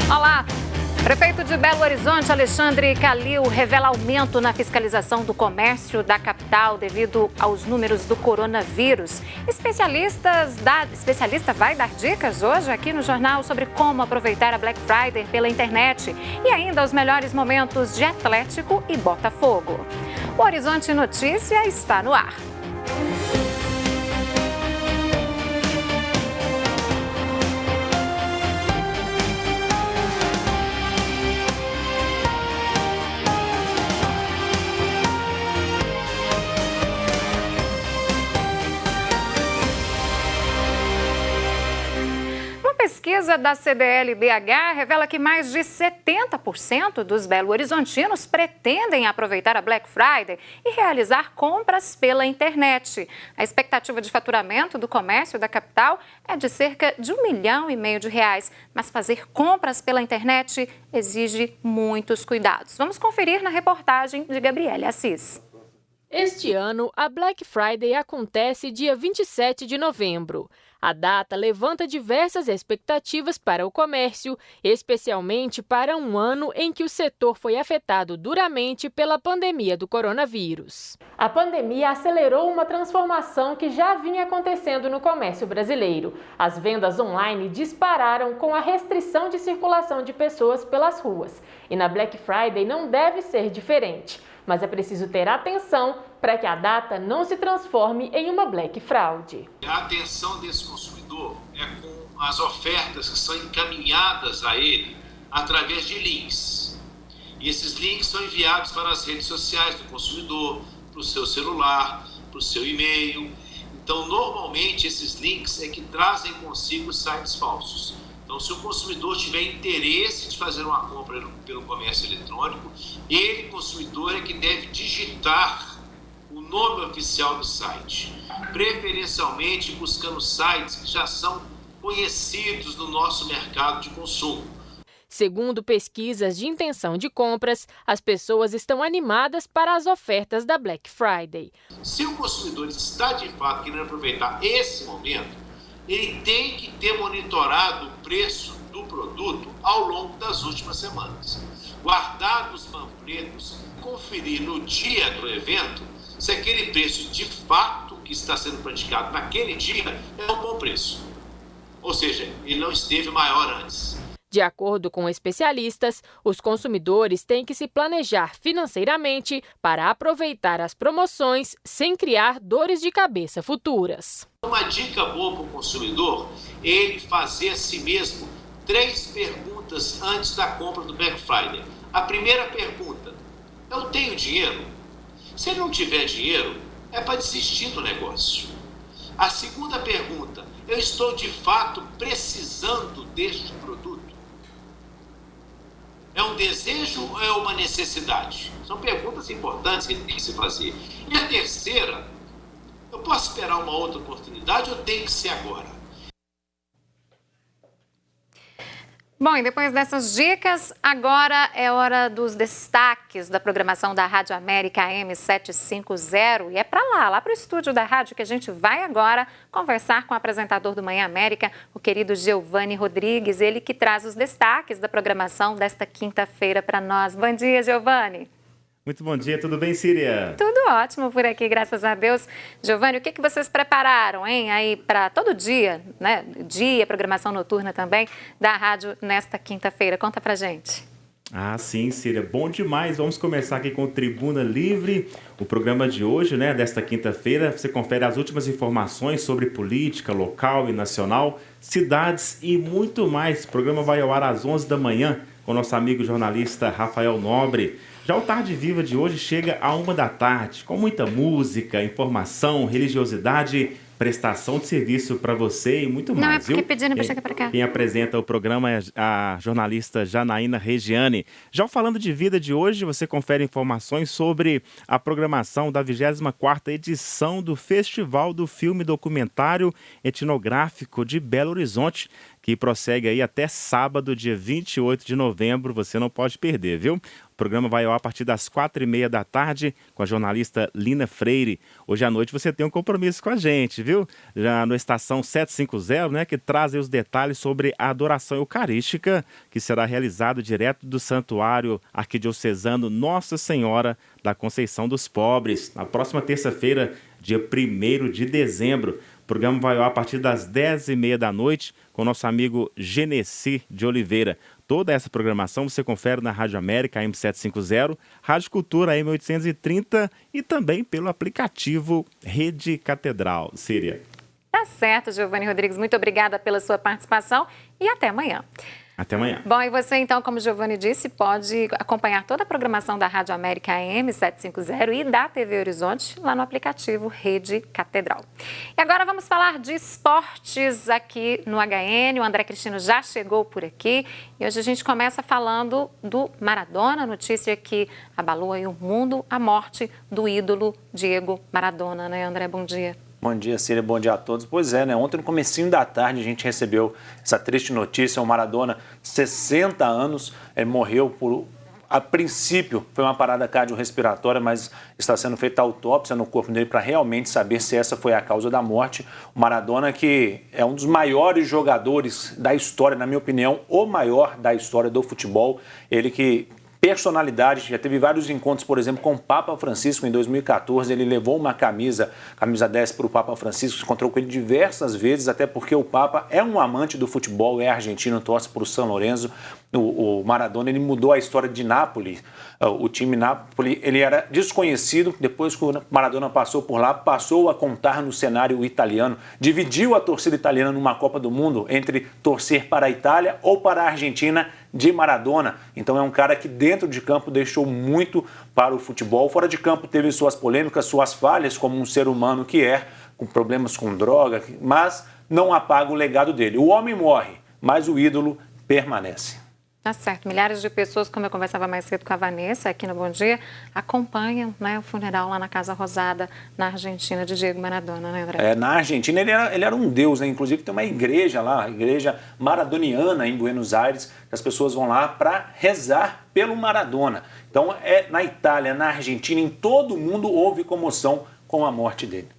Olá! Prefeito de Belo Horizonte, Alexandre Calil, revela aumento na fiscalização do comércio da capital devido aos números do coronavírus. Especialista vai dar dicas hoje aqui no jornal sobre como aproveitar a Black Friday pela internet e ainda os melhores momentos de Atlético e Botafogo. O Horizonte Notícia está no ar. Pesquisa da CDL-BH revela que mais de 70% dos belo-horizontinos pretendem aproveitar a Black Friday e realizar compras pela internet. A expectativa de faturamento do comércio da capital é de cerca de R$ 1,5 milhão de reais, mas fazer compras pela internet exige muitos cuidados. Vamos conferir na reportagem de Gabriele Assis. Este ano, a Black Friday acontece dia 27 de novembro. A data levanta diversas expectativas para o comércio, especialmente para um ano em que o setor foi afetado duramente pela pandemia do coronavírus. A pandemia acelerou uma transformação que já vinha acontecendo no comércio brasileiro. As vendas online dispararam com a restrição de circulação de pessoas pelas ruas. E na Black Friday não deve ser diferente. Mas é preciso ter atenção para que a data não se transforme em uma Black Fraud. A atenção desse consumidor é com as ofertas que são encaminhadas a ele através de links. E esses links são enviados para as redes sociais do consumidor, para o seu celular, para o seu e-mail. Então, normalmente, esses links é que trazem consigo sites falsos. Então, se o consumidor tiver interesse de fazer uma compra pelo comércio eletrônico, ele, consumidor, é que deve digitar o nome oficial do site, preferencialmente buscando sites que já são conhecidos no nosso mercado de consumo. Segundo pesquisas de intenção de compras, as pessoas estão animadas para as ofertas da Black Friday. Se o consumidor está, de fato, querendo aproveitar esse momento, ele tem que ter monitorado o preço do produto ao longo das últimas semanas. Guardar os panfletos, conferir no dia do evento se aquele preço de fato que está sendo praticado naquele dia é um bom preço. Ou seja, ele não esteve maior antes. De acordo com especialistas, os consumidores têm que se planejar financeiramente para aproveitar as promoções sem criar dores de cabeça futuras. Uma dica boa para o consumidor é ele fazer a si mesmo 3 perguntas antes da compra do Black Friday. A primeira pergunta: eu tenho dinheiro? Se ele não tiver dinheiro, é para desistir do negócio. A segunda pergunta: eu estou de fato precisando deste produto? É um desejo ou é uma necessidade? São perguntas importantes que tem que se fazer. E a terceira: eu posso esperar uma outra oportunidade ou tem que ser agora? Bom, e depois dessas dicas, agora é hora dos destaques da programação da Rádio América AM 750. E é para lá para o estúdio da rádio que a gente vai agora conversar com o apresentador do Manhã América, o querido Giovanni Rodrigues, ele que traz os destaques da programação desta quinta-feira para nós. Bom dia, Giovanni. Muito bom dia, tudo bem, Síria? Tudo ótimo por aqui, graças a Deus. Giovanni, o que vocês prepararam, hein, aí para todo dia, né? Dia, programação noturna também da rádio nesta quinta-feira. Conta pra gente. Ah, sim, Síria, bom demais. Vamos começar aqui com o Tribuna Livre, o programa de hoje, né, desta quinta-feira. Você confere as últimas informações sobre política local e nacional, cidades e muito mais. O programa vai ao ar às 11 da manhã com nosso amigo jornalista Rafael Nobre. Já o Tarde Viva de hoje chega à 1 da tarde, com muita música, informação, religiosidade, prestação de serviço para você e muito mais. Não, é porque pedindo para chegar para cá. Quem apresenta o programa é a jornalista Janaína Regiane. Já falando de vida de hoje, você confere informações sobre a programação da 24ª edição do Festival do Filme Documentário Etnográfico de Belo Horizonte, que prossegue aí até sábado, dia 28 de novembro. Você não pode perder, viu? O programa vai ao ar a partir das 4h30 da tarde com a jornalista Lina Freire. Hoje à noite você tem um compromisso com a gente, viu? Já no Estação 750, né, que traz aí os detalhes sobre a adoração eucarística, que será realizado direto do Santuário Arquidiocesano Nossa Senhora da Conceição dos Pobres, na próxima terça-feira, dia 1º de dezembro. O programa vai ao ar a partir das 10h30 da noite com o nosso amigo Genesi de Oliveira. Toda essa programação você confere na Rádio América AM 750, Rádio Cultura AM 830 e também pelo aplicativo Rede Catedral. Síria. Tá certo, Giovanni Rodrigues. Muito obrigada pela sua participação e até amanhã. Até amanhã. Bom, e você então, como o Giovanni disse, pode acompanhar toda a programação da Rádio América AM 750 e da TV Horizonte lá no aplicativo Rede Catedral. E agora vamos falar de esportes aqui no HN. O André Cristino já chegou por aqui e hoje a gente começa falando do Maradona, notícia que abalou aí o mundo, a morte do ídolo Diego Maradona, né, André? Bom dia. Bom dia, Cília. Bom dia a todos. Pois é, né? Ontem, no comecinho da tarde, a gente recebeu essa triste notícia. O Maradona, 60 anos, morreu por... A princípio, foi uma parada cardiorrespiratória, mas está sendo feita autópsia no corpo dele para realmente saber se essa foi a causa da morte. O Maradona, que é um dos maiores jogadores da história, na minha opinião, o maior da história do futebol. Ele que... personalidade, já teve vários encontros, por exemplo, com o Papa Francisco em 2014, ele levou uma camisa 10 para o Papa Francisco, se encontrou com ele diversas vezes, até porque o Papa é um amante do futebol, é argentino, torce para o São Lourenço. O Maradona, ele mudou a história de Nápoles, o time Nápoles, ele era desconhecido, depois que o Maradona passou por lá, passou a contar no cenário italiano, dividiu a torcida italiana numa Copa do Mundo entre torcer para a Itália ou para a Argentina de Maradona. Então é um cara que dentro de campo deixou muito para o futebol, fora de campo teve suas polêmicas, suas falhas como um ser humano que é, com problemas com droga, mas não apaga o legado dele. O homem morre, mas o ídolo permanece. Tá certo. Milhares de pessoas, como eu conversava mais cedo com a Vanessa aqui no Bom Dia, acompanham, né, o funeral lá na Casa Rosada, na Argentina, de Diego Maradona, né, André? Na Argentina ele era um deus, né? Inclusive tem uma igreja lá, a igreja maradoniana em Buenos Aires, que as pessoas vão lá para rezar pelo Maradona. Então na Itália, na Argentina, em todo o mundo houve comoção com a morte dele.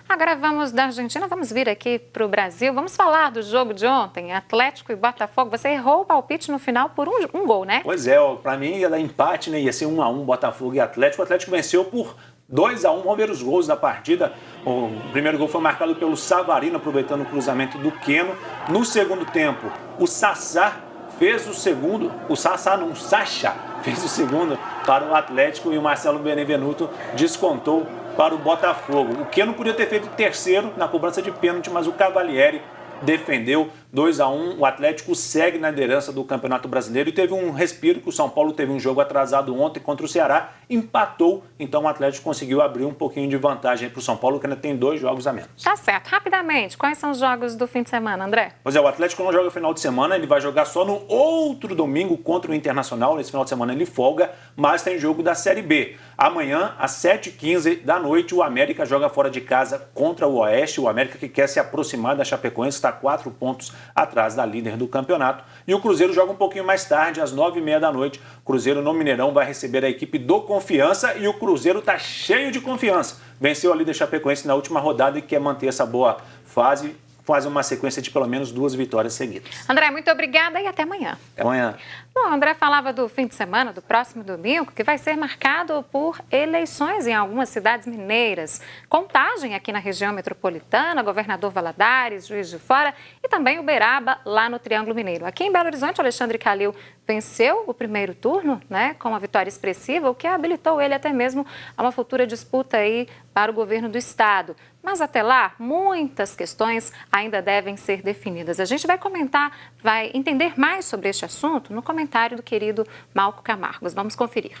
Agora vamos da Argentina, vamos vir aqui para o Brasil. Vamos falar do jogo de ontem, Atlético e Botafogo. Você errou o palpite no final por um gol, né? Pois é, para mim ia dar empate, né? Ia ser 1-1 Botafogo e Atlético. O Atlético venceu por 2-1. Vamos ver os gols da partida. O primeiro gol foi marcado pelo Savarino, aproveitando o cruzamento do Keno. No segundo tempo, o Sacha fez o segundo. O Sacha fez o segundo para o Atlético e o Marcelo Benevenuto descontou para o Botafogo. O Keno podia ter feito o terceiro na cobrança de pênalti, mas o Cavalieri defendeu 2-1. O Atlético segue na liderança do Campeonato Brasileiro e teve um respiro, que o São Paulo teve um jogo atrasado ontem contra o Ceará, empatou, então o Atlético conseguiu abrir um pouquinho de vantagem para o São Paulo, que ainda tem 2 jogos a menos. Tá certo. Rapidamente, quais são os jogos do fim de semana, André? Pois é, o Atlético não joga no final de semana, ele vai jogar só no outro domingo contra o Internacional. Nesse final de semana ele folga, mas tem jogo da Série B. Amanhã, às 7h15 da noite, o América joga fora de casa contra o Oeste. O América que quer se aproximar da Chapecoense, está 4 pontos atrás da líder do campeonato. E o Cruzeiro joga um pouquinho mais tarde, às 9h30 da noite. O Cruzeiro no Mineirão vai receber a equipe do Confiança e o Cruzeiro está cheio de confiança. Venceu a líder Chapecoense na última rodada e quer manter essa boa fase. Faz uma sequência de pelo menos 2 vitórias seguidas. André, muito obrigada e até amanhã. Até amanhã. Bom, o André falava do fim de semana, do próximo domingo, que vai ser marcado por eleições em algumas cidades mineiras. Contagem aqui na região metropolitana, Governador Valadares, Juiz de Fora e também Uberaba, lá no Triângulo Mineiro. Aqui em Belo Horizonte, o Alexandre Calil venceu o primeiro turno, né, com uma vitória expressiva, o que habilitou ele até mesmo a uma futura disputa aí para o governo do estado. Mas até lá, muitas questões ainda devem ser definidas. A gente vai comentar, vai entender mais sobre este assunto no comentário do querido Malco Camargos. Vamos conferir.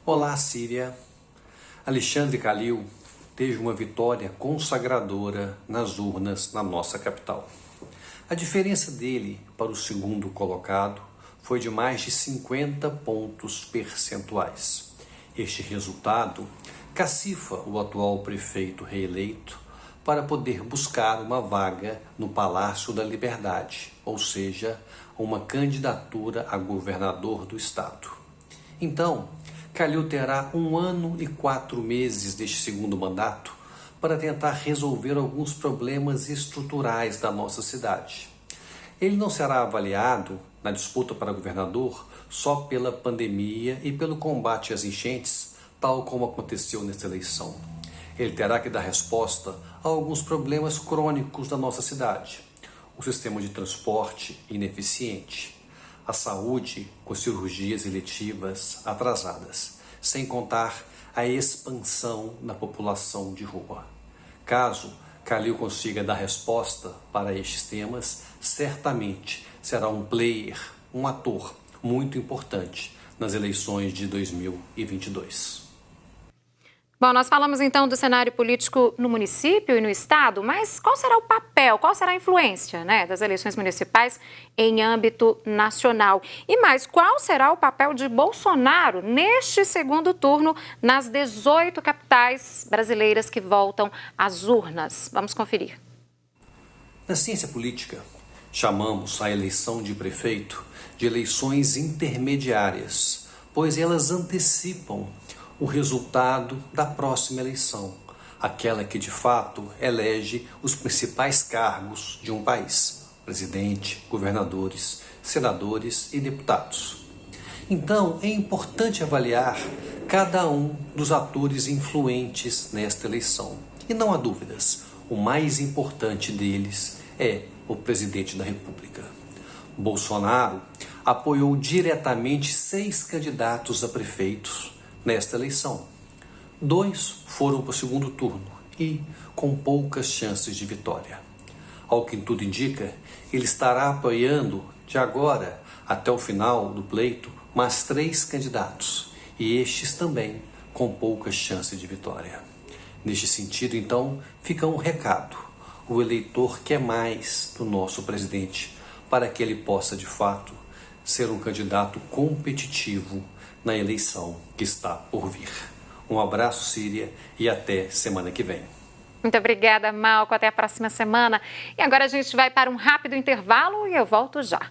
Olá, Síria. Alexandre Calil teve uma vitória consagradora nas urnas na nossa capital. A diferença dele para o segundo colocado foi de mais de 50 pontos percentuais. Este resultado cacifa o atual prefeito reeleito para poder buscar uma vaga no Palácio da Liberdade, ou seja, uma candidatura a governador do estado. Então, Calil terá 1 ano e 4 meses deste segundo mandato para tentar resolver alguns problemas estruturais da nossa cidade. Ele não será avaliado na disputa para governador só pela pandemia e pelo combate às enchentes, tal como aconteceu nesta eleição. Ele terá que dar resposta a alguns problemas crônicos da nossa cidade. O sistema de transporte ineficiente, a saúde com cirurgias eletivas atrasadas, sem contar a expansão na população de rua. Caso Calil consiga dar resposta para estes temas, certamente será um player, um ator muito importante nas eleições de 2022. Bom, nós falamos então do cenário político no município e no estado, mas qual será o papel, qual será a influência, das eleições municipais em âmbito nacional? E mais, qual será o papel de Bolsonaro neste segundo turno nas 18 capitais brasileiras que voltam às urnas? Vamos conferir. Na ciência política, chamamos a eleição de prefeito de eleições intermediárias, pois elas antecipam o resultado da próxima eleição, aquela que de fato elege os principais cargos de um país: presidente, governadores, senadores e deputados. Então, é importante avaliar cada um dos atores influentes nesta eleição. E não há dúvidas, o mais importante deles é o presidente da República. Bolsonaro apoiou diretamente 6 candidatos a prefeitos nesta eleição. 2 foram para o segundo turno e com poucas chances de vitória. Ao que tudo indica, ele estará apoiando, de agora até o final do pleito, mais 3 candidatos, e estes também com poucas chances de vitória. Neste sentido, então, fica um recado: o eleitor quer mais do nosso presidente para que ele possa, de fato, ser um candidato competitivo na eleição que está por vir. Um abraço, Síria, e até semana que vem. Muito obrigada, Malco. Até a próxima semana. E agora a gente vai para um rápido intervalo e eu volto já.